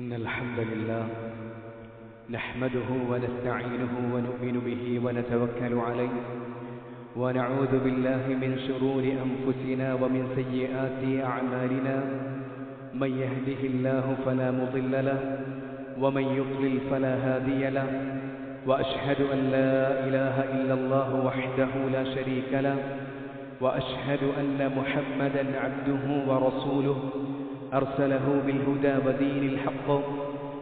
إن الحمد لله نحمده ونستعينه ونؤمن به ونتوكل عليه ونعوذ بالله من شرور أنفسنا ومن سيئات أعمالنا من يهده الله فلا مضل له ومن يضلل فلا هادي له وأشهد أن لا إله إلا الله وحده لا شريك له وأشهد أن محمدا عبده ورسوله أرسله بالهدى ودين الحق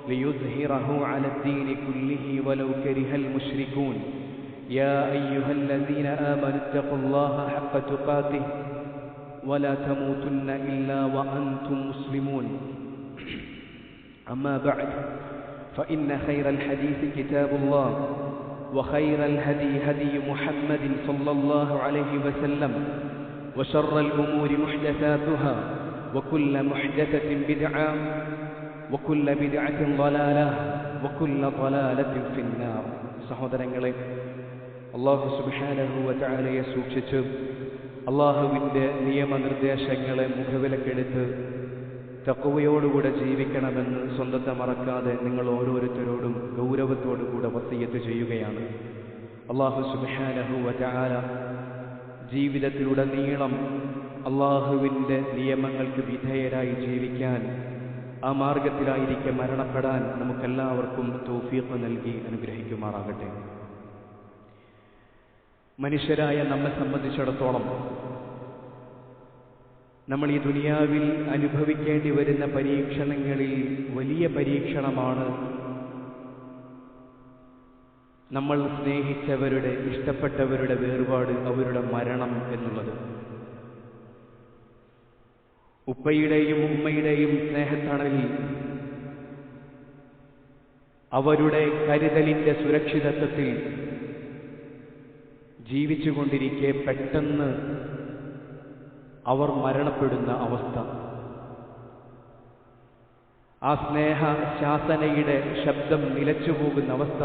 ليظهره على الدين كله ولو كره المشركون يا أيها الذين آمنوا اتقوا الله حق تقاته ولا تموتن إلا وأنتم مسلمون أما بعد فإن خير الحديث كتاب الله وخير الهدي هدي محمد صلى الله عليه وسلم وشر الأمور محدثاتها وكل محدثة بدعة وكل بدعة ضلالة وكل ضلالة في النار. സഹോദരങ്ങളെ, അല്ലാഹു സുബ്ഹാനഹു വ തആലയെ സൂക്ഷിച്ച് അല്ലാഹുവിൻ്റെ നിയമനിർദ്ദേശങ്ങളെ മുഖവിലക്കെടുത്ത് തഖ്വയോടുകൂടെ ജീവിക്കണമെന്ന് സ്വന്തത്തെ മറക്കാതെ നിങ്ങൾ ഓരോരുത്തരോടും ഗൗരവത്തോടുകൂടെ വസിയ്യത്ത് ചെയ്യുകയാണ്. അല്ലാഹു സുബ്ഹാനഹു വ തആല ജീവിതത്തിലുടനീളം അല്ലാഹുവിൻ്റെ നിയമങ്ങൾക്ക് വിധേയരായി ജീവിക്കാൻ, ആ മാർഗത്തിലായിരിക്കെ മരണപ്പെടാൻ നമുക്കെല്ലാവർക്കും തൗഫീഖ് നൽകി അനുഗ്രഹിക്കുമാറാകട്ടെ. മനുഷ്യരായ നമ്മെ സംബന്ധിച്ചിടത്തോളം നമ്മൾ ഈ ദുനിയാവിൽ അനുഭവിക്കേണ്ടി വരുന്ന പരീക്ഷണങ്ങളിൽ വലിയ പരീക്ഷണമാണ് നമ്മൾ സ്നേഹിച്ചവരുടെ, ഇഷ്ടപ്പെട്ടവരുടെ വേർപാട്, അവരുടെ മരണം എന്നുള്ളത്. ഉപ്പയുടെയും ഉമ്മയുടെയും സ്നേഹത്തണലിൽ അവരുടെ കരുതലിൻ്റെ സുരക്ഷിതത്വത്തിൽ ജീവിച്ചുകൊണ്ടിരിക്കെ പെട്ടെന്ന് അവർ മരണപ്പെടുന്ന അവസ്ഥ, ആ സ്നേഹ ശാസനയുടെ ശബ്ദം നിലച്ചുപോകുന്ന അവസ്ഥ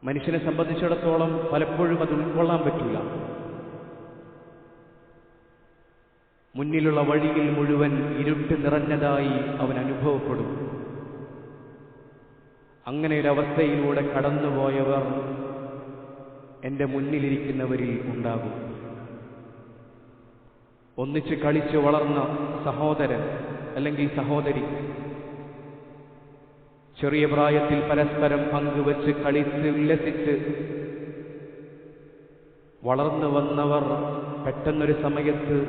മനുഷ്യനെ സംബന്ധിച്ചിടത്തോളം പലപ്പോഴും അത് ഉൾക്കൊള്ളാൻ പറ്റില്ല. മുന്നിലുള്ള വഴിയിൽ മുഴുവൻ ഇരുട്ട് നിറഞ്ഞതായി അവൻ അനുഭവപ്പെടും. അങ്ങനെ ഒരവസ്ഥയിലൂടെ കടന്നുപോയവർ എൻ്റെ മുന്നിലിരിക്കുന്നവരിൽ ഉണ്ടാകും. ഒന്നിച്ച് കളിച്ച് വളർന്ന സഹോദരൻ അല്ലെങ്കിൽ സഹോദരി, ചെറിയ പ്രായത്തിൽ പരസ്പരം പങ്കുവച്ച് കളിച്ച് ഉല്ലസിച്ച് വളർന്നു വന്നവർ പെട്ടെന്നൊരു സമയത്ത്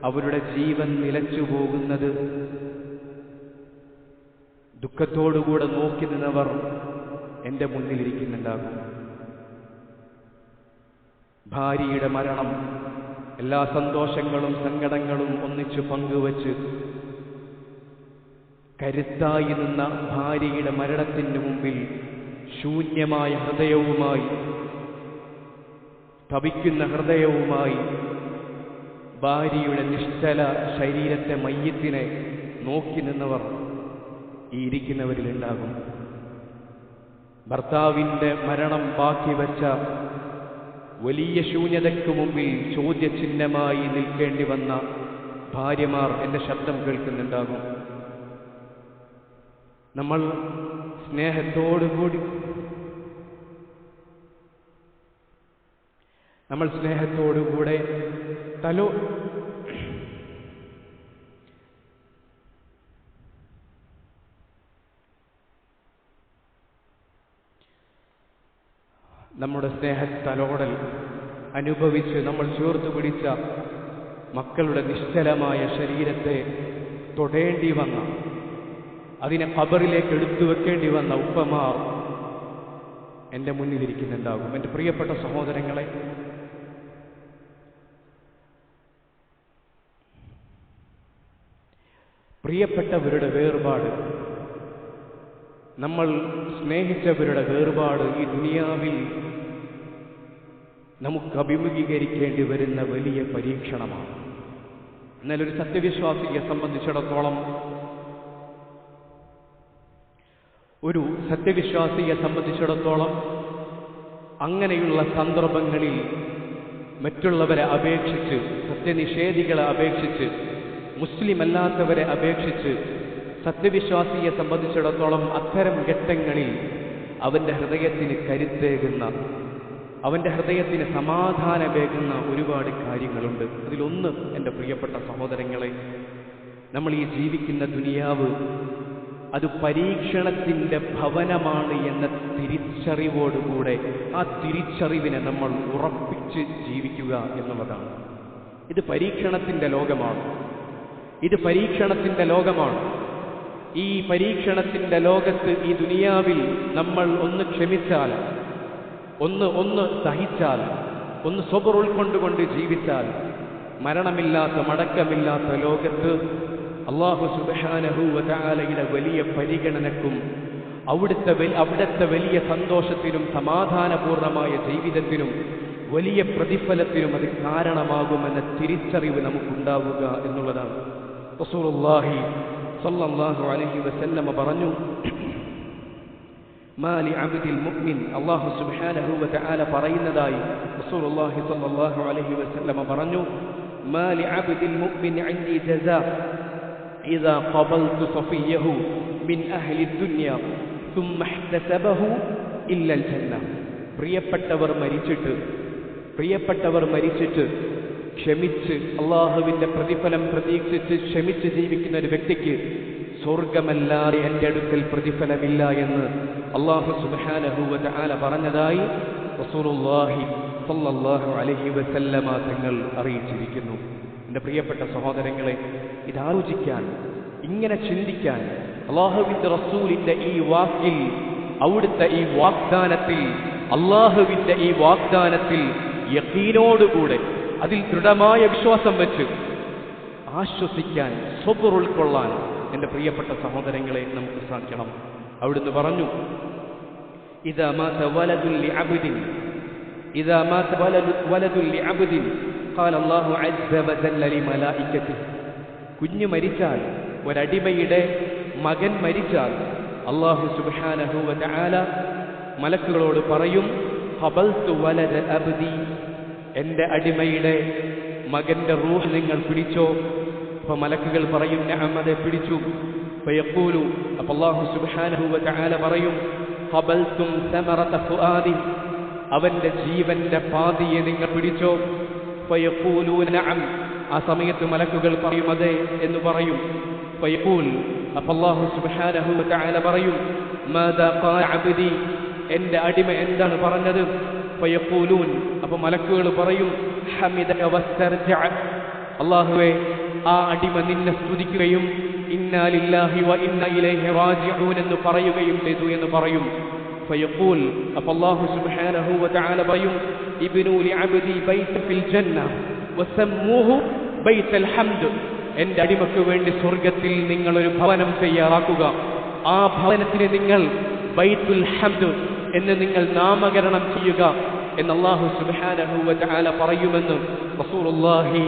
അവരുടെ ജീവൻ നിലച്ചു പോകുന്നത് ദുഃഖത്തോടുകൂടെ നോക്കി നിന്നവർ എൻ്റെ മുന്നിലിരിക്കുന്നുണ്ടാകും. ഭാര്യയുടെ മരണം, എല്ലാ സന്തോഷങ്ങളും സങ്കടങ്ങളും ഒന്നിച്ചു പങ്കുവച്ച് കരുത്തായി നിന്ന ഭാര്യയുടെ മരണത്തിന് മുമ്പിൽ ശൂന്യമായ ഹൃദയവുമായി, തപിക്കുന്ന ഹൃദയവുമായി ഭാര്യയുടെ നിശ്ചല ശരീരത്തെ, മയ്യത്തിനെ നോക്കി നിന്നവർ ഈ ഇരിക്കുന്നവരിലുണ്ടാകും. ഭർത്താവിൻ്റെ മരണം ബാക്കി വച്ച വലിയ ശൂന്യതയ്ക്ക് മുമ്പിൽ ചോദ്യചിഹ്നമായി നിൽക്കേണ്ടി വന്ന ഭാര്യമാർ എൻ്റെ ശബ്ദം കേൾക്കുന്നുണ്ടാകും. നമ്മൾ സ്നേഹത്തോടുകൂടെ നമ്മുടെ സ്നേഹത്തലോടൽ അനുഭവിച്ച് നമ്മൾ ചേർത്തു പിടിച്ച മക്കളുടെ നിശ്ചലമായ ശരീരത്തെ തൊടേണ്ടി വന്ന, അതിനെ ഖബറിലേക്ക് എടുത്തു വെക്കേണ്ടി വന്ന ഉപ്പമാർ എൻ്റെ മുന്നിലിരിക്കുന്നുണ്ടാകും. എൻ്റെ പ്രിയപ്പെട്ട സഹോദരങ്ങളെ, പ്രിയപ്പെട്ടവരുടെ വേർപാട്, നമ്മൾ സ്നേഹിച്ചവരുടെ വേർപാട് ഈ ദുനിയാവിൽ നമുക്ക് അഭിമുഖീകരിക്കേണ്ടി വരുന്ന വലിയ പരീക്ഷണമാണ്. എന്നാൽ ഒരു സത്യവിശ്വാസിയെ സംബന്ധിച്ചിടത്തോളം അങ്ങനെയുള്ള സന്ദർഭങ്ങളിൽ മറ്റുള്ളവരെ അപേക്ഷിച്ച്, സത്യനിഷേധികളെ അപേക്ഷിച്ച്, മുസ്ലിം അല്ലാത്തവരെ അപേക്ഷിച്ച് സത്യവിശ്വാസിയെ സംബന്ധിച്ചിടത്തോളം അത്തരം ഘട്ടങ്ങളിൽ അവൻ്റെ ഹൃദയത്തിന് കരുത്തേകുന്ന, അവൻ്റെ ഹൃദയത്തിന് സമാധാനമേകുന്ന ഒരുപാട് കാര്യങ്ങളുണ്ട്. അതിലൊന്ന്, എൻ്റെ പ്രിയപ്പെട്ട സഹോദരങ്ങളെ, നമ്മൾ ഈ ജീവിക്കുന്ന ദുനിയാവ് അത് പരീക്ഷണത്തിൻ്റെ ഭവനമാണ് എന്ന തിരിച്ചറിവോടുകൂടെ ആ തിരിച്ചറിവിനെ നമ്മൾ ഉറപ്പിച്ച് ജീവിക്കുക എന്നുള്ളതാണ്. ഇത് പരീക്ഷണത്തിൻ്റെ ലോകമാണ്. ഇത് പരീക്ഷണത്തിൻ്റെ ലോകമാണ്. ഈ പരീക്ഷണത്തിൻ്റെ ലോകത്ത്, ഈ ദുനിയാവിൽ നമ്മൾ ഒന്ന് ക്ഷമിച്ചാൽ, ഒന്ന് സഹിച്ചാൽ, ഒന്ന് സ്വബർ ഉൾക്കൊണ്ടുകൊണ്ട് ജീവിച്ചാൽ, മരണമില്ലാത്ത മടക്കമില്ലാത്ത ലോകത്ത് അല്ലാഹു സുബ്ഹാനഹു വ തആലയുടെ വലിയ പരിഗണനക്കും അവിടുത്തെ വലിയ സന്തോഷത്തിനും സമാധാനപൂർണമായ ജീവിതത്തിനും വലിയ പ്രതിഫലത്തിനും അത് കാരണമാകുമെന്ന തിരിച്ചറിവ് നമുക്കുണ്ടാവുക എന്നുള്ളതാണ്. റസൂലുള്ളാഹി സ്വല്ലല്ലാഹു അലൈഹി വസല്ലമ പറഞ്ഞു, മാലി അബ്ദിൽ മുഅ്മിൻ, അല്ലാഹു സുബ്ഹാനഹു വ തആല പറയുന്നതായി റസൂലുള്ളാഹി സ്വല്ലല്ലാഹു അലൈഹി വസല്ലമ പറഞ്ഞു, മാലി അബ്ദിൽ മുഅ്മിൻ ഇൻദി ജസാ ഇദാ ഖബൽതു സഫിയഹു മിൻ അഹ്ലി ദുനിയ ثم احتسبه ഇല്ല ജന്ന. പ്രിയപ്പെട്ടവർ മരിച്ചിട്ട് ക്ഷമിച്ച് അള്ളാഹുവിന്റെ പ്രതിഫലം പ്രതീക്ഷിച്ച് ക്ഷമിച്ച് ജീവിക്കുന്ന ഒരു വ്യക്തിക്ക് സ്വർഗമല്ലാതെ എൻ്റെ അടുക്കൽ പ്രതിഫലമില്ല എന്ന് അല്ലാഹു സുബ്ഹാനഹു വ തആല പറഞ്ഞതായി റസൂലുള്ളാഹി സ്വല്ലല്ലാഹു അലൈഹി വസല്ലമ തങ്ങൾ അറിയിച്ചിരിക്കുന്നു. എൻ്റെ പ്രിയപ്പെട്ട സഹോദരങ്ങളെ, ഇതാലോചിക്കാൻ, ഇങ്ങനെ ചിന്തിക്കാൻ, അല്ലാഹുവിന്റെ റസൂലിന്റെ ഈ വാക്കിൽ, അവിടുത്തെ ഈ വാഗ്ദാനത്തിൽ, അല്ലാഹുവിന്റെ ഈ വാഗ്ദാനത്തിൽ യഖീനോടുകൂടെ, അതിൽ ദൃഢമായ വിശ്വാസം വെച്ച് ആശ്വസിക്കാൻ, സ്വബർ ഉൾക്കൊള്ളാൻ എൻ്റെ പ്രിയപ്പെട്ട സഹോദരങ്ങളെ നമുക്ക് സാധിക്കണം. അവിടുന്ന് പറഞ്ഞു, ഇദാ മാത വലദുൽ ലിഅബ്ദിൻ ഖാല അല്ലാഹു അസ്സ വജല്ല ലിമലായികതിഹി. കുഞ്ഞു മരിച്ചാൽ, ഒരടിമയുടെ മകൻ മരിച്ചാൽ അല്ലാഹു സുബ്ഹാനഹു വ തആല മലക്കുകളോട് പറയും, ഖബൽതു വലദ അബ്ദി, എൻ്റെ അടിമയുടെ മകന്റെ റൂഹ് നിങ്ങൾ പിടിച്ചോ? അപ്പോൾ മലക്കുകൾ പറയും, നഅം, അതെ പിടിച്ചു. ഫയഖൂലു, അപ്പോൾ അല്ലാഹു സുബ്ഹാനഹു വ തആല പറയും, ഖബൽതും സമറത ഫുആദി, അവന്റെ ജീവന്റെ പാതിയെ നിങ്ങൾ പിടിച്ചോ? ഫയഖൂലൂന നഅം, ആ സമയത്ത് മലക്കുകൾ പറയും അതെ എന്ന് പറയും. ഫയഖൂൽ, അപ്പോൾ അല്ലാഹു സുബ്ഹാനഹു വ തആല പറയും, മാദാ ഖാല അബ്ദി, എൻ്റെ അടിമ എന്താണ് പറഞ്ഞത്? ഫയഖൂലൂൻ, അപ്പോൾ മലക്കുകൾ പറയും, ഹമിദക വസ്തർജഅ, അല്ലാഹുവേ ആ അടിമ നിന്നെ സ്തുതിക്കുകയും ഇന്നാ ലില്ലാഹി വ ഇന്നാ ഇലൈഹി റാജിഊൻ എന്ന് പറയുകയും ചെയ്തു എന്ന് പറയും. ഫയഖൂൽ, അപ്പോൾ അല്ലാഹു സുബ്ഹാനഹു വ തആല പറയും, ഇബ്നു ലിഅബ്ദി ബൈത ഫിൽ ജന്ന വസമ്മൂഹു ബൈതൽ ഹംദ്, എൻ്റെ അടിമക്ക് വേണ്ടി സ്വർഗ്ഗത്തിൽ നിങ്ങൾ ഒരു ഭവനം തയ്യാറാക്കുക, ആ ഭവനത്തിന് നിങ്ങൾ ബൈത്തുൽ ഹംദ് എന്ന് നിങ്ങൾ നാമകരണം ചെയ്യുക എന്ന് അല്ലാഹു സുബ്ഹാനഹു വ തആല പറയുമെന്ന് റസൂലുള്ളാഹി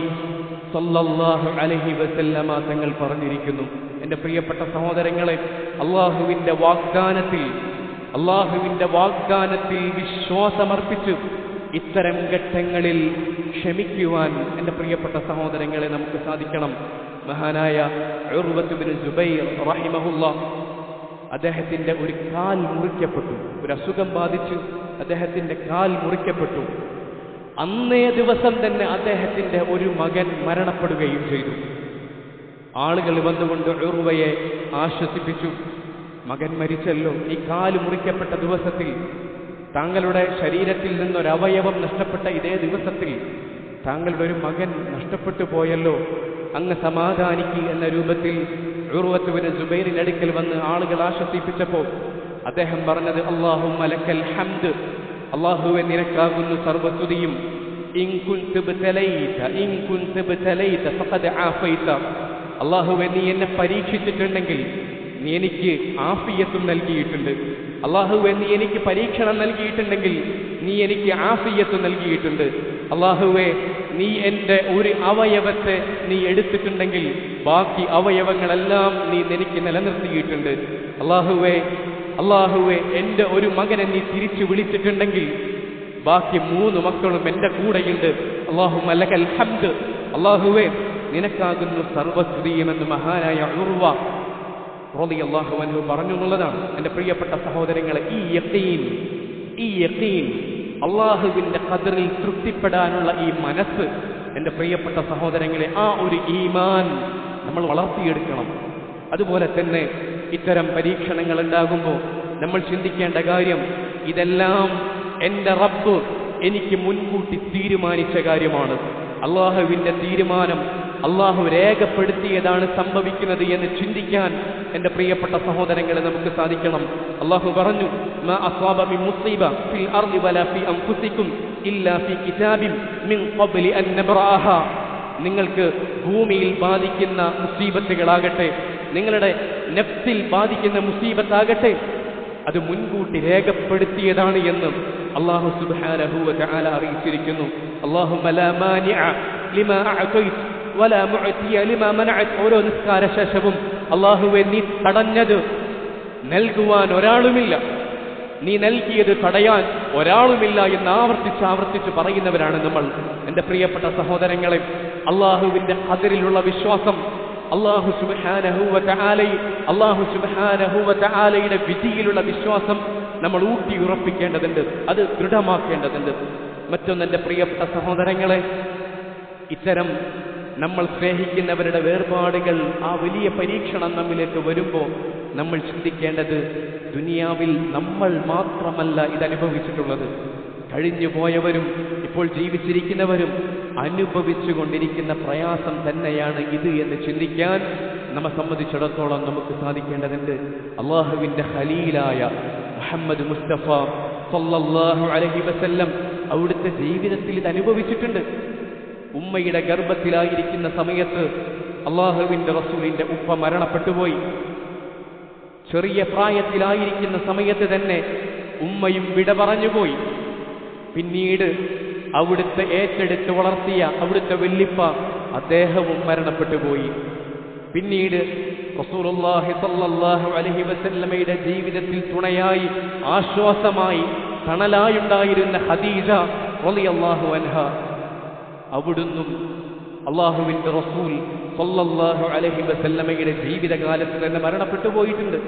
സ്വല്ലല്ലാഹു അലൈഹി വസല്ലമ തങ്ങൾ പറഞ്ഞിരിക്കുന്നു. എൻ്റെ പ്രിയപ്പെട്ട സഹോദരങ്ങളെ, അല്ലാഹുവിന്റെ വാഗ്ദാനത്തിൽ വിശ്വാസമർപ്പിച്ച് ഇത്തരം ഘട്ടങ്ങളിൽ ക്ഷമിക്കുവാൻ എൻ്റെ പ്രിയപ്പെട്ട സഹോദരങ്ങളെ നമുക്ക് സാധിക്കണം. മഹാനായ ഉർവത്ത് ഇബ്നു സുബൈർ റഹിമഹുല്ലാഹ്, അദ്ദേഹത്തിന്റെ ഒരു കാൽ മുറിക്കപ്പെട്ടു, ഒരു അസുഖം ബാധിച്ച് അദ്ദേഹത്തിന്റെ കാൽ മുറിക്കപ്പെട്ടു. അന്നേ ദിവസം തന്നെ അദ്ദേഹത്തിന്റെ ഒരു മകൻ മരണപ്പെടുകയും ചെയ്തു. ആളുകൾ വന്നുകൊണ്ട് ഉർവയെ ആശ്വസിപ്പിച്ചു, മകൻ മരിച്ചല്ലോ, ഈ കാല് മുറിക്കപ്പെട്ട ദിവസത്തിൽ, താങ്കളുടെ ശരീരത്തിൽ നിന്നൊരവയവം നഷ്ടപ്പെട്ട ഇതേ ദിവസത്തിൽ താങ്കളുടെ ഒരു മകൻ നഷ്ടപ്പെട്ടു പോയല്ലോ, അങ്ങ് സമാധാനിക്കുക എന്ന രൂപത്തിൽ ഉർവത്ത് ഇബ്നു സുബൈറിന്റെ അടുക്കൽ വന്ന് ആളുകൾ ആശ്വസിപ്പിച്ചപ്പോൾ അദ്ദേഹം പറഞ്ഞത്, അല്ലാഹുമ്മ ലക്കൽ ഹംദ്, അല്ലാഹുവേ നിനക്കാകുന്നു സർവസ്തുതിയും, ഇൻ കുൻതു ബതലൈത ഫഖദ് ആഫൈത, അല്ലാഹുവേ നീ എന്നെ പരീക്ഷിച്ചിട്ടുണ്ടെങ്കിൽ നീ എനിക്ക് ആഫിയത്തും നൽകിയിട്ടുണ്ട്, അല്ലാഹുവേ നീ എനിക്ക് പരീക്ഷണം നൽകിയിട്ടുണ്ടെങ്കിൽ നീ എനിക്ക് ആഫിയത്ത് നൽകിയിട്ടുണ്ട്, അല്ലാഹുവേ നീ എൻ്റെ ഒരു അവയവത്തെ നീ എടുത്തിട്ടുണ്ടെങ്കിൽ ബാക്കി അവയവങ്ങളെല്ലാം നീ എനിക്ക് നിലനിർത്തിയിട്ടുണ്ട്, അല്ലാഹുവേ എൻ്റെ ഒരു മകനെ നീ തിരിച്ചു വിളിച്ചിട്ടുണ്ടെങ്കിൽ ബാക്കി 3 മക്കളും എൻ്റെ കൂടെയുണ്ട്, അല്ലാഹുമ്മ ലക്കൽ ഹംദ്, അല്ലാഹുവേ നിനക്കാകുന്നു സർവസ്തുതിയുമെന്ന് മഹാനായ ഉർവ റളിയല്ലാഹു അൻഹു പറഞ്ഞു എന്നുള്ളതാണ്. എൻ്റെ പ്രിയപ്പെട്ട സഹോദരങ്ങളെ, ഈ യഖീൻ അള്ളാഹുവിൻ്റെ ഖദറിൽ തൃപ്തിപ്പെടാനുള്ള ഈ മനസ്സ്, എൻ്റെ പ്രിയപ്പെട്ട സഹോദരങ്ങളെ, ആ ഒരു ഈമാൻ നമ്മൾ വളർത്തിയെടുക്കണം. അതുപോലെ തന്നെ ഇത്തരം പരീക്ഷണങ്ങൾ ഉണ്ടാകുമ്പോൾ നമ്മൾ ചിന്തിക്കേണ്ട കാര്യം, ഇതെല്ലാം എൻ്റെ റബ്ബ് എനിക്ക് മുൻകൂട്ടി തീരുമാനിച്ച കാര്യമാണ്. അള്ളാഹുവിൻ്റെ തീരുമാനം അള്ളാഹു രേഖപ്പെടുത്തിയതാണ് സംഭവിക്കുന്നത് എന്ന് ചിന്തിക്കാൻ എൻ്റെ പ്രിയപ്പെട്ട സഹോദരങ്ങളെ നമുക്ക് സാധിക്കണം. അള്ളാഹു പറഞ്ഞു, മാ അസ്വാബ മിൻ മുസീബ ഫിൽ അർളി വലാ ഫീ അൻഫുസികും ഇല്ലാ ഫീ കിതാബിൻ മിൻ ഖബ്ലി അൻ നബ്റഅഹ. നിങ്ങൾക്ക് ഭൂമിയിൽ ബാധിക്കുന്ന മുസീബത്തുകളാകട്ടെ, നിങ്ങളുടെ നഫ്സിൽ ബാധിക്കുന്ന മുസീബത്താകട്ടെ, അത് മുൻകൂട്ടി രേഖപ്പെടുത്തിയതാണ് എന്ന് അല്ലാഹു സുബ്ഹാനഹു വ തആല അറിയിച്ചിരിക്കുന്നു. അല്ലാഹുമ്മ ലാ മാനിഅ ലിമാ അഅതൈത വലാ മുഅതിയ ലിമാ മനഅത. ഓരോ നിസ്കാര ശേഷവും അല്ലാഹുവേ, നീ തടഞ്ഞത് നൽകുവാൻ ഒരാളുമില്ല, നീ നൽകിയത് തടയാൻ ഒരാളുമില്ല എന്ന് ആവർത്തിച്ച് പറയുന്നവരാണ് നമ്മൾ. എൻ്റെ പ്രിയപ്പെട്ട സഹോദരങ്ങളെ, അല്ലാഹുവിൻ്റെ ഖദറിലുള്ള വിശ്വാസം, അല്ലാഹു സുബ്ഹാനഹു വ തആലയുടെ വിധിയിലുള്ള വിശ്വാസം നമ്മൾ ഊട്ടിയുറപ്പിക്കേണ്ടതുണ്ട്, അത് ദൃഢമാക്കേണ്ടതുണ്ട്. മറ്റൊന്ന്, എൻ്റെ പ്രിയപ്പെട്ട സഹോദരങ്ങളെ, ഇത്തരം നമ്മൾ സ്നേഹിക്കുന്നവരുടെ വേർപാടുകൾ, ആ വലിയ പരീക്ഷണം നമ്മിലേക്ക് വരുമ്പോൾ നമ്മൾ ചിന്തിക്കേണ്ടത്, ദുനിയാവിൽ നമ്മൾ മാത്രമല്ല ഇതനുഭവിച്ചിട്ടുള്ളത്. കഴിഞ്ഞു പോയവരും ഇപ്പോൾ ജീവിച്ചിരിക്കുന്നവരും അനുഭവിച്ചു കൊണ്ടിരിക്കുന്ന പ്രയാസം തന്നെയാണ് ഇത് എന്ന് ചിന്തിക്കാൻ നമ്മെ സംബന്ധിച്ചിടത്തോളം നമുക്ക് സാധിക്കേണ്ടതുണ്ട്. അള്ളാഹുവിൻ്റെ ഖലീലായ മുഹമ്മദ് മുസ്തഫ സല്ലല്ലാഹു അലൈഹി വസല്ലം അവിടുത്തെ ജീവിതത്തിൽ ഇത് അനുഭവിച്ചിട്ടുണ്ട്. ഉമ്മയുടെ ഗർഭത്തിലായിരിക്കുന്ന സമയത്ത് അള്ളാഹുവിൻ്റെ റസൂലിൻ്റെ ഉപ്പ മരണപ്പെട്ടുപോയി. ചെറിയ പ്രായത്തിലായിരിക്കുന്ന സമയത്ത് തന്നെ ഉമ്മയും വിട പറഞ്ഞുപോയി. പിന്നീട് അവിടുത്തെ ഏറ്റെടുത്ത് വളർത്തിയ അവിടുത്തെ വല്ലിപ്പ അദ്ദേഹവും മരണപ്പെട്ടുപോയി. പിന്നീട് റസൂലുള്ളാഹി സ്വല്ലല്ലാഹു അലൈഹി വസല്ലമയുടെ ജീവിതത്തിൽ തുണയായി, ആശ്വാസമായി, തണലായുണ്ടായിരുന്ന ഖദീജ റളിയല്ലാഹു അൻഹ, അവിടുന്നും അള്ളാഹുവിൻ്റെ റസൂൽ സ്വല്ലല്ലാഹു അലൈഹി വസല്ലമയുടെ ജീവിതകാലത്ത് തന്നെ മരണപ്പെട്ടു പോയിട്ടുണ്ട്.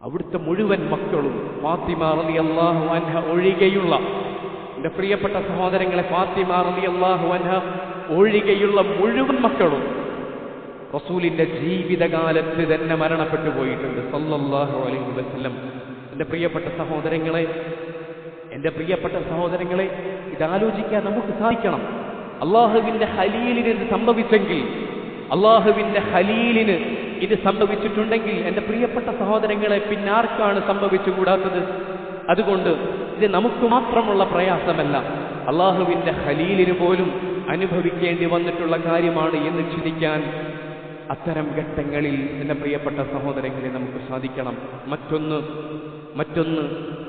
അവിടുത്തെ മുഴുവൻ മക്കളും, ഫാത്തിമ റളിയല്ലാഹു അൻഹ ഒഴികെയുള്ള, എൻ്റെ പ്രിയപ്പെട്ട സഹോദരങ്ങളെ, ഫാത്തിമ റളിയല്ലാഹു അൻഹ ഒഴികെയുള്ള മുഴുവൻ മക്കളും റസൂലിൻ്റെ ജീവിതകാലത്ത് തന്നെ മരണപ്പെട്ടു പോയിട്ടുണ്ട് സല്ലല്ലാഹു അലൈഹി വസല്ലം. എൻ്റെ പ്രിയപ്പെട്ട സഹോദരങ്ങളെ, ഇതാലോചിക്കാൻ നമുക്ക് സാധിക്കണം. അള്ളാഹുവിൻ്റെ ഖലീലിന് ഇത് സംഭവിച്ചെങ്കിൽ, അള്ളാഹുവിൻ്റെ ഖലീലിന് ഇത് സംഭവിച്ചിട്ടുണ്ടെങ്കിൽ, എൻ്റെ പ്രിയപ്പെട്ട സഹോദരങ്ങളെ, പിന്നാർക്കാണ് സംഭവിച്ചുകൂടാത്തത്? അതുകൊണ്ട് ഇത് നമുക്ക് മാത്രമുള്ള പ്രയാസമല്ല, അള്ളാഹുവിൻ്റെ ഖലീലിന് പോലും അനുഭവിക്കേണ്ടി വന്നിട്ടുള്ള കാര്യമാണ് എന്ന് ചിന്തിക്കാൻ അത്തരം ഘട്ടങ്ങളിൽ എൻ്റെ പ്രിയപ്പെട്ട സഹോദരങ്ങളെ നമുക്ക് സാധിക്കണം. മറ്റൊന്ന്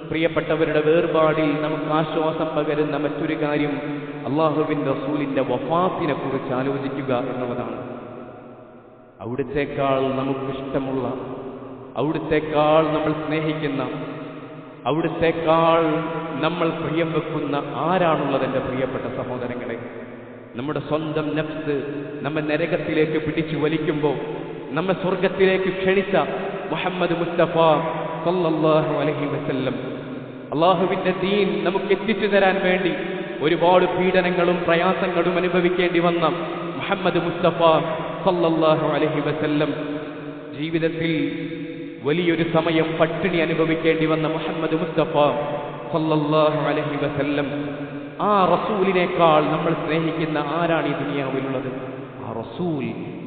പ്രിയപ്പെട്ടവരുടെ വേർപാടിൽ നമുക്ക് ആശ്വാസം പകരുന്ന മറ്റൊരു കാര്യം, അള്ളാഹുവിൻ്റെ റസൂലിൻ്റെ വഫാത്തിനെ കുറിച്ച് ആലോചിക്കുക എന്നുള്ളതാണ്. അവിടുത്തേക്കാൾ നമുക്കിഷ്ടമുള്ള, അവിടുത്തേക്കാൾ നമ്മൾ സ്നേഹിക്കുന്ന, അവിടുത്തേക്കാൾ നമ്മൾ പ്രിയം വെക്കുന്ന ആരാണുള്ളത്? എൻ്റെ പ്രിയപ്പെട്ട സഹോദരങ്ങളെ, നമ്മുടെ സ്വന്തം നഫ്സ് നമ്മെ നരകത്തിലേക്ക് പിടിച്ചു വലിക്കുമ്പോൾ നമ്മെ സ്വർഗത്തിലേക്ക് ക്ഷണിച്ച മുഹമ്മദ് മുസ്തഫ സല്ലല്ലാഹു അലൈഹി വസല്ലം, അള്ളാഹുവിൻ്റെ ദീൻ നമുക്ക് എത്തിച്ചു തരാൻ വേണ്ടി ഒരുപാട് പീഡനങ്ങളും പ്രയാസങ്ങളും അനുഭവിക്കേണ്ടി വന്ന മുഹമ്മദ് മുസ്തഫ സല്ലല്ലാഹു അലൈഹി വസല്ലം, ജീവിതത്തിൽ വലിയൊരു സമയം പട്ടിണി അനുഭവിക്കേണ്ടി വന്ന മുഹമ്മദ് മുസ്തഫ സല്ലല്ലാഹു അലൈഹി വസല്ലം, ആ റസൂലിനേക്കാൾ നമ്മൾ സ്നേഹിക്കുന്ന ആരാണ് ഈ ദുനിയാവിലുള്ളത്? ആ റസൂൽ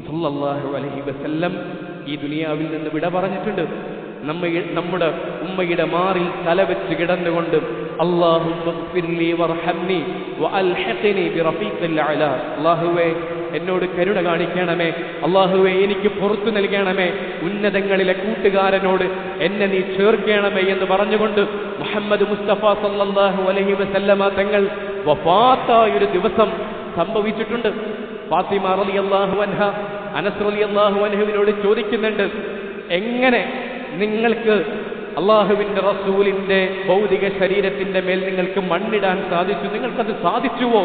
സല്ലല്ലാഹു അലൈഹി വസല്ലം ഈ ദുനിയാവിൽ നിന്ന് വിട പറഞ്ഞിട്ടുണ്ട്. നമ്മുടെ ഉമ്മയുടെ മാറിൽ തലവെച്ച് കിടന്നുകൊണ്ട് അല്ലാഹുവേ എന്നോട് കരുണ കാണിക്കണമേ, അല്ലാഹുവേ എനിക്ക് പുറത്തു നൽകണമേ, ഉന്നതങ്ങളിലെ കൂട്ടുകാരനോട് എന്നെ നീ ചേർക്കണമേ എന്ന് പറഞ്ഞുകൊണ്ട് മുഹമ്മദ് മുസ്തഫ സല്ലല്ലാഹു അലൈഹി വസല്ലമ തങ്ങൾ വഫാത്തായൊരു ദിവസം സംഭവിച്ചിട്ടുണ്ട്. ഫാത്തിമ റളിയല്ലാഹു അൻഹ അനസ് റളിയല്ലാഹു അൻഹുവിനോട് ചോദിക്കുന്നുണ്ട്, എങ്ങനെ നിങ്ങൾക്ക് അള്ളാഹുവിൻ്റെ റസൂലിൻ്റെ ഭൗതിക ശരീരത്തിൻ്റെ മേൽ നിങ്ങൾക്ക് മണ്ണിടാൻ സാധിച്ചു? നിങ്ങൾക്കത് സാധിച്ചുവോ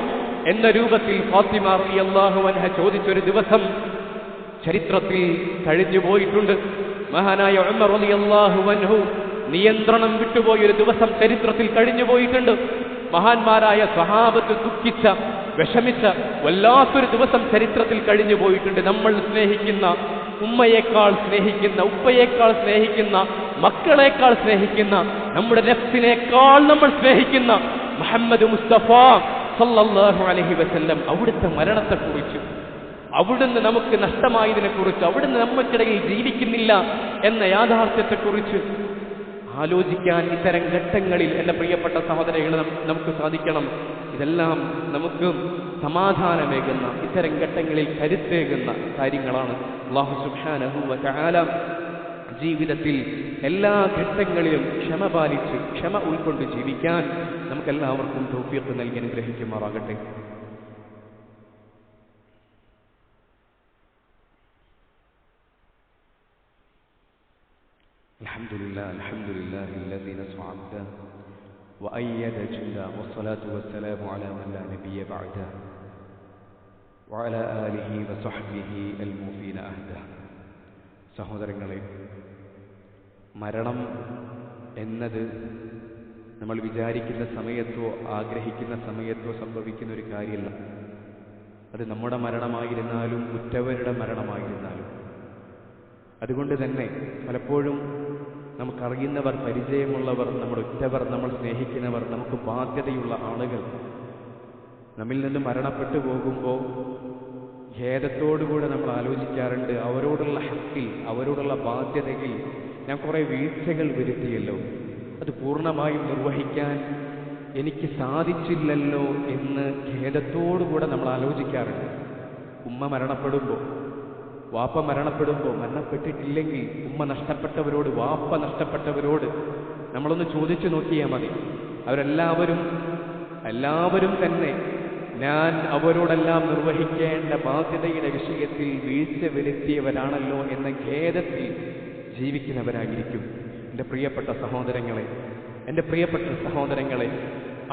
എന്ന രൂപത്തിൽ ഫാത്തിമ റളിയല്ലാഹു അൻഹ ചോദിച്ചൊരു ദിവസം ചരിത്രത്തിൽ കഴിഞ്ഞു പോയിട്ടുണ്ട്. മഹാനായ ഉമർ റളിയല്ലാഹു അൻഹു നിയന്ത്രണം വിട്ടുപോയൊരു ദിവസം ചരിത്രത്തിൽ കഴിഞ്ഞു പോയിട്ടുണ്ട്. മഹാന്മാരായ സ്വഹാബത്ത് ദുഃഖിച്ച, വിഷമിച്ച വല്ലാത്തൊരു ദിവസം ചരിത്രത്തിൽ കഴിഞ്ഞു പോയിട്ടുണ്ട്. നമ്മൾ സ്നേഹിക്കുന്ന, ഉമ്മയേക്കാൾ സ്നേഹിക്കുന്ന, ഉപ്പയേക്കാൾ സ്നേഹിക്കുന്ന, മക്കളേക്കാൾ സ്നേഹിക്കുന്ന, നമ്മുടെ നഫ്സിനേക്കാൾ നമ്മൾ സ്നേഹിക്കുന്ന മുഹമ്മദ് മുസ്തഫ സല്ലല്ലാഹു അലൈഹി വസല്ലം അവിടുത്തെ മരണത്തെക്കുറിച്ച്, അവിടുന്ന് നമുക്ക് നഷ്ടമായതിനെക്കുറിച്ച്, അവിടുന്ന് നമുക്കിടയിൽ ജീവിക്കുന്നില്ല എന്ന യാഥാർത്ഥ്യത്തെക്കുറിച്ച് ആലോചിക്കാൻ ഇത്തരം ഘട്ടങ്ങളിൽ എൻ്റെ പ്രിയപ്പെട്ട സഹോദരങ്ങളെ നമുക്ക് സാധിക്കണം. ഇതെല്ലാം നമുക്ക് സമാധാനമേകുന്ന, ഇത്തരം ഘട്ടങ്ങളിൽ കരുത്തേകുന്ന കാര്യങ്ങളാണ്. അല്ലാഹു സുബ്ഹാനഹു വ തആല ജീവിതത്തിൽ എല്ലാ ഘട്ടങ്ങളിലും ക്ഷമ പാലിച്ച്, ക്ഷമ ഉൾക്കൊണ്ട് ജീവിക്കാൻ നമുക്കെല്ലാവർക്കും തൗഫീഖ് നൽകി അനുഗ്രഹിക്കുമാറാകട്ടെ. الحمد لله الذي نصر عبده وأيد جنده والصلاة والسلام على من لا نبي بعده وعلى آله وصحبه الموفين عهده. സഹോദരങ്ങളെ, മരണം എന്നത് നമ്മൾ വിചാരിക്കുന്ന സമയത്തോ ആഗ്രഹിക്കുന്ന സമയത്തോ സംഭവിക്കുന്ന ഒരു കാര്യമല്ല. അത് നമ്മുടെ മരണമായിരുന്നാലും ഉറ്റവരുടെ മരണമായിരുന്നാലും. അതുകൊണ്ട് തന്നെ പലപ്പോഴും നമുക്കറിയുന്നവർ, പരിചയമുള്ളവർ, നമ്മുടെ ഉറ്റവർ, നമ്മൾ സ്നേഹിക്കുന്നവർ, നമുക്ക് ബാധ്യതയുള്ള ആളുകൾ നമ്മിൽ നിന്ന് മരണപ്പെട്ടു പോകുമ്പോൾ ഖേദത്തോടുകൂടെ നമ്മൾ ആലോചിക്കാറുണ്ട്, അവരോടുള്ള ഹക്കിൽ, അവരോടുള്ള ബാധ്യതയിൽ ഞാൻ കുറേ വീഴ്ചകൾ വരുത്തിയല്ലോ, അത് പൂർണ്ണമായും നിർവഹിക്കാൻ എനിക്ക് സാധിച്ചില്ലല്ലോ എന്ന് ഖേദത്തോടുകൂടെ നമ്മൾ ആലോചിക്കാറുണ്ട്. ഉമ്മ മരണപ്പെടുമ്പോൾ, വാപ്പ മരണപ്പെടുമ്പോൾ, മരണപ്പെട്ടിട്ടില്ലെങ്കിൽ ഉമ്മ നഷ്ടപ്പെട്ടവരോട്, വാപ്പ നഷ്ടപ്പെട്ടവരോട് നമ്മളൊന്ന് ചോദിച്ചു നോക്കിയാൽ മതി. എല്ലാവരും തന്നെ ഞാൻ അവരോടെല്ലാം നിർവഹിക്കേണ്ട ബാധ്യതയുടെ വിഷയത്തിൽ വീഴ്ച വരുത്തിയവരാണല്ലോ എന്ന ഖേദത്തിൽ ജീവിക്കുന്നവരായിരിക്കും. എൻ്റെ പ്രിയപ്പെട്ട സഹോദരങ്ങളെ,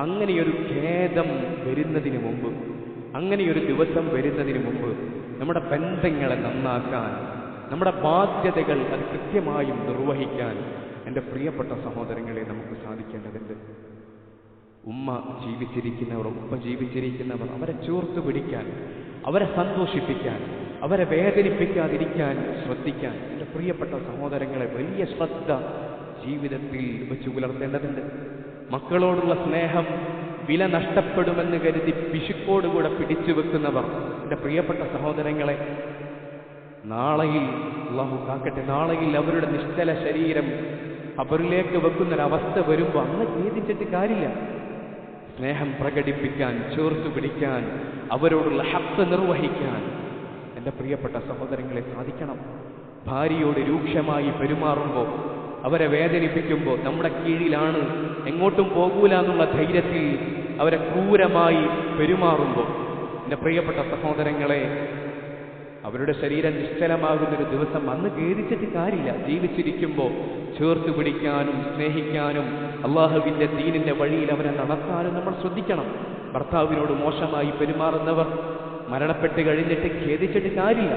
അങ്ങനെയൊരു ഖേദം വരുന്നതിന് മുമ്പ്, അങ്ങനെയൊരു ദിവസം വരുന്നതിന് മുമ്പ് നമ്മുടെ ബന്ധങ്ങളെ നന്നാക്കാൻ, നമ്മുടെ ബാധ്യതകൾ അത് കൃത്യമായും നിർവഹിക്കാൻ എൻ്റെ പ്രിയപ്പെട്ട സഹോദരങ്ങളെ നമുക്ക് സാധിക്കേണ്ടതുണ്ട്. ഉമ്മ ജീവിച്ചിരിക്കുന്നവർ, ഉപ്പ ജീവിച്ചിരിക്കുന്നവർ, അവരെ ചേർത്ത് പിടിക്കാൻ, അവരെ സന്തോഷിപ്പിക്കാൻ, അവരെ വേദനിപ്പിക്കാതിരിക്കാൻ ശ്രദ്ധിക്കാൻ എൻ്റെ പ്രിയപ്പെട്ട സഹോദരങ്ങളെ വലിയ ശ്രദ്ധ ജീവിതത്തിൽ വെച്ച് പുലർത്തേണ്ടതുണ്ട്. മക്കളോടുള്ള സ്നേഹം വില നഷ്ടപ്പെടുമെന്ന് കരുതി പിശുക്കോടുകൂടെ പിടിച്ചു വെക്കുന്നവർ എൻ്റെ പ്രിയപ്പെട്ട സഹോദരങ്ങളെ, നാളെയിൽ, അല്ലാഹു കാക്കട്ടെ, നാളെയിൽ അവരുടെ നിശ്ചല ശരീരം അവരിലേക്ക് വെക്കുന്നൊരവസ്ഥ വരുമ്പോൾ അന്ന് ഖേദിച്ചിട്ട് കാര്യമില്ല. സ്നേഹം പ്രകടിപ്പിക്കാൻ, ചേർത്തു പിടിക്കാൻ, അവരോടുള്ള ഹഖ് നിർവഹിക്കാൻ എൻ്റെ പ്രിയപ്പെട്ട സഹോദരങ്ങളെ സാധിക്കണം. ഭാര്യയോട് രൂക്ഷമായി പെരുമാറുമ്പോൾ, അവരെ വേദനിപ്പിക്കുമ്പോൾ, നമ്മുടെ കീഴിലാണ്, എങ്ങോട്ടും പോകൂല എന്നുള്ള ധൈര്യത്തിൽ അവരെ ക്രൂരമായി പെരുമാറുമ്പോൾ എൻ്റെ പ്രിയപ്പെട്ട സഹോദരങ്ങളെ, അവരുടെ ശരീരം നിശ്ചലമാകുന്നൊരു ദിവസം അന്ന് ഖേദിച്ചിട്ട് കാര്യമില്ല. ജീവിച്ചിരിക്കുമ്പോൾ ചേർത്ത് പിടിക്കാനും സ്നേഹിക്കാനും അള്ളാഹുവിൻ്റെ ദീനിൻ്റെ വഴിയിൽ അവരെ നടത്താനും നമ്മൾ ശ്രദ്ധിക്കണം. ഭർത്താവിനോട് മോശമായി പെരുമാറുന്നവർ മരണപ്പെട്ട് കഴിഞ്ഞിട്ട് ഖേദിച്ചിട്ട് കാര്യമില്ല.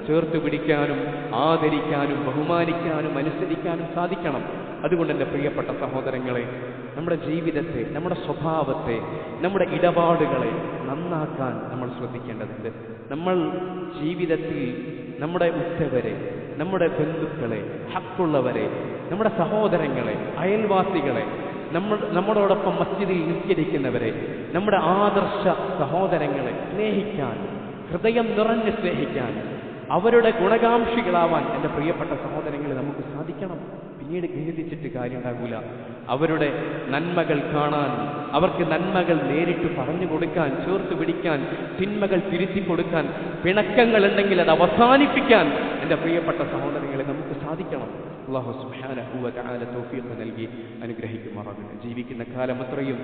ചേർത്ത് പിടിക്കാനും ആദരിക്കാനും ബഹുമാനിക്കാനും അനുസരിക്കാനും സാധിക്കണം. അതുകൊണ്ട് എൻ്റെ പ്രിയപ്പെട്ട സഹോദരങ്ങളെ, നമ്മുടെ ജീവിതത്തെ, നമ്മുടെ സ്വഭാവത്തെ, നമ്മുടെ ഇടപാടുകളെ നന്നാക്കാൻ നമ്മൾ ശ്രദ്ധിക്കേണ്ടതുണ്ട്. നമ്മൾ ജീവിതത്തിൽ നമ്മുടെ ഉറ്റവരെ, നമ്മുടെ ബന്ധുക്കളെ, ഹക്കുള്ളവരെ, നമ്മുടെ സഹോദരങ്ങളെ, അയൽവാസികളെ, നമ്മളോടൊപ്പം മസ്ജിദിൽ നിസ്കരിക്കുന്നവരെ, നമ്മുടെ ആദർശ സഹോദരങ്ങളെ സ്നേഹിക്കാൻ, ഹൃദയം നിറഞ്ഞ് സ്നേഹിക്കാൻ, അവരുടെ ഗുണകാംക്ഷികളാവാൻ എൻ്റെ പ്രിയപ്പെട്ട സഹോദരങ്ങളെ നമുക്ക് സാധിക്കണം. പിന്നീട് ഖേദിച്ചിട്ട് കാര്യമുണ്ടാകില്ല. അവരുടെ നന്മകൾ കാണാൻ, അവർക്ക് നന്മകൾ നേരിട്ട് പറഞ്ഞു കൊടുക്കാൻ, ചേർത്ത് പിടിക്കാൻ, തിന്മകൾ തിരുത്തി കൊടുക്കാൻ, പിണക്കങ്ങൾ ഉണ്ടെങ്കിൽ അത് അവസാനിപ്പിക്കാൻ എൻ്റെ പ്രിയപ്പെട്ട സഹോദരങ്ങളെ നമുക്ക് സാധിക്കണം. അല്ലാഹു സുബ്ഹാനഹു വ തആല തൗഫീഖ് നൽകി അനുഗ്രഹിക്കുമാറാകട്ടെ. ജീവിക്കുന്ന കാലമത്രയും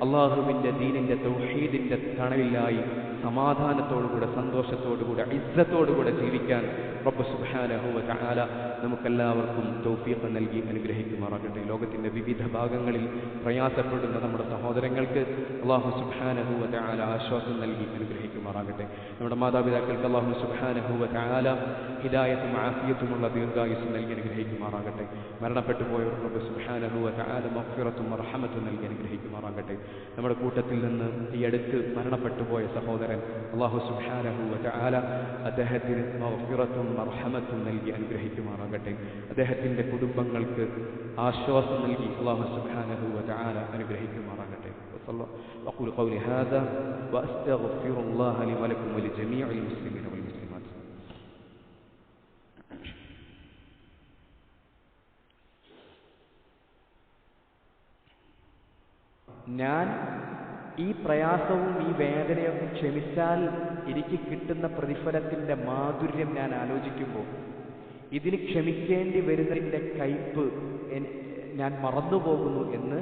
അല്ലാഹുവിൻ്റെ ദീനിൻ്റെ തൗഹീദിൻ്റെ തണലിലായി സമാധാനത്തോടുകൂടെ സന്തോഷത്തോടുകൂടെ ഇസ്സത്തോടുകൂടെ ജീവിക്കാൻ റബ്ബ് സുബ്ഹാനഹു വ തആല നമുക്കെല്ലാവർക്കും തൗഫീഖ് നൽകി അനുഗ്രഹിക്കുമാറാകട്ടെ. ലോകത്തിൻ്റെ വിവിധ ഭാഗങ്ങളിൽ പ്രയാസപ്പെടുന്ന നമ്മുടെ സഹോദരങ്ങൾക്ക് അല്ലാഹു സുബ്ഹാനഹു വ തആല ആശ്വാസം നൽകി അനുഗ്രഹിക്കുമാറാകട്ടെ. നമ്മുടെ മാതാപിതാക്കൾക്ക് അല്ലാഹു സുബ്ഹാനഹു വ തആല ഹിദായത്തും ആഫിയത്തുമുള്ള ദീർഘായുസ്സ് നൽകി അനുഗ്രഹിക്കുമാറാകട്ടെ. മരണപ്പെട്ടു പോയവർക്ക് റബ്ബ് സുബ്ഹാനഹു വ തആല മഗ്ഫിറത്തും റഹ്മത്തും നൽകി അനുഗ്രഹിക്കുമാറാകട്ടെ. നമ്മുടെ കൂട്ടത്തിൽ നിന്ന് ഈ അടുത്ത് മരണപ്പെട്ടു പോയ സഹോദരൻ അല്ലാഹു സുബ്ഹാനഹു വ തആല അദ്ദേഹത്തിന് മഗ്ഫിറത്തും റഹ്മത്തും നൽകി അനുഗ്രഹിക്കുമാറാകട്ടെ. അദ്ദേഹത്തിൻ്റെ കുടുംബങ്ങൾക്ക് ആശ്വാസം നൽകി അല്ലാഹു സുബ്ഹാനഹു വ തആല അനുഗ്രഹിക്കുമാറാകട്ടെ. أقول قولي هذا وأستغفر الله لي ولكم ولجميع المسلمين والمسلمات. ഞാൻ ഈ പ്രയാസവും ഈ വേദനയൊക്കെ ക്ഷമിച്ചാൽ എനിക്ക് കിട്ടുന്ന പ്രതിഫലത്തിൻ്റെ മാധുര്യം ഞാൻ ആലോചിക്കുമ്പോൾ ഇതിന് ക്ഷമിക്കേണ്ടി വരുന്നതിൻ്റെ കയ്പ് ഞാൻ മറന്നുപോകുന്നു എന്ന്